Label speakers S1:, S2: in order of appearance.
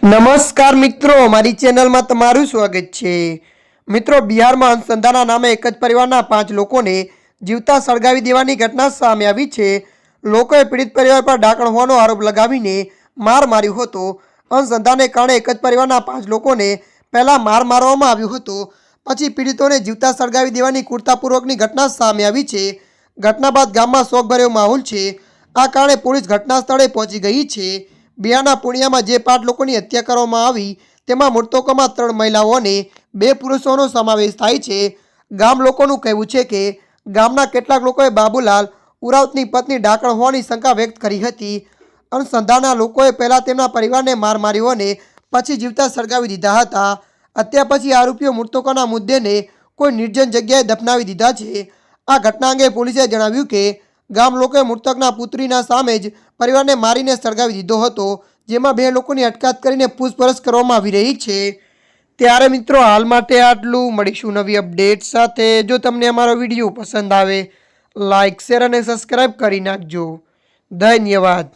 S1: નમસ્કાર મિત્રો, મારી ચેનલમાં તમારું સ્વાગત છે। મિત્રો, બિહારમાં અંધશ્રદ્ધાના નામે એક જ પરિવારના 5 લોકોને જીવતા સળગાવી દેવાની ઘટના સામે આવી છે। લોકોએ પીડિત પરિવાર પર ડાકણ હોવાનો આરોપ લગાવીને માર માર્યો હતો। અંધશ્રદ્ધાને કારણે એક જ પરિવારના 5 લોકોને પહેલા માર મારવામાં આવ્યો હતો, પછી પીડિતોને જીવતા સળગાવી દેવાની ક્રૂરતાપૂર્વકની ઘટના સામે આવી છે। ઘટના બાદ ગામમાં શોકભર્યો માહોલ છે। આ કારણે પોલીસ ઘટના સ્થળે પહોંચી ગઈ છે। બિહારના પૂર્ણિયામાં જે 5 લોકોની હત્યા કરવામાં આવી તેમાં મૃતકોમાં 3 મહિલાઓ અને 2 પુરુષોનો સમાવેશ થાય છે। ગામ લોકોનું કહેવું છે કે ગામના કેટલાક લોકોએ બાબુલાલ ઉરાવતની પત્ની ડાકણ હોવાની શંકા વ્યક્ત કરી હતી। અંધશ્રદ્ધાના લોકોએ પહેલા તેમના પરિવારને માર માર્યો અને પછી જીવતા સળગાવી દીધા હતા। હત્યા પછી આરોપીઓ મૃતકોના મૃતદેહને કોઈ નિર્જન જગ્યાએ દફનાવી દીધા છે। આ ઘટના અંગે પોલીસે જણાવ્યું કે ગામ લોકોએ મૃતકના પુત્રીના સામે જ પરિવારને મારીને સળગાવી દીધો હતો, જેમાં 2 લોકોની અટકાયત કરીને પૂછપરછ કરવામાં આવી રહી છે। ત્યારે મિત્રો, હાલ માટે આટલું। મળીશું નવી અપડેટ સાથે। જો તમને અમારો વિડીયો પસંદ આવે, લાઇક, શેર અને સબસ્ક્રાઈબ કરી નાખજો। ધન્યવાદ।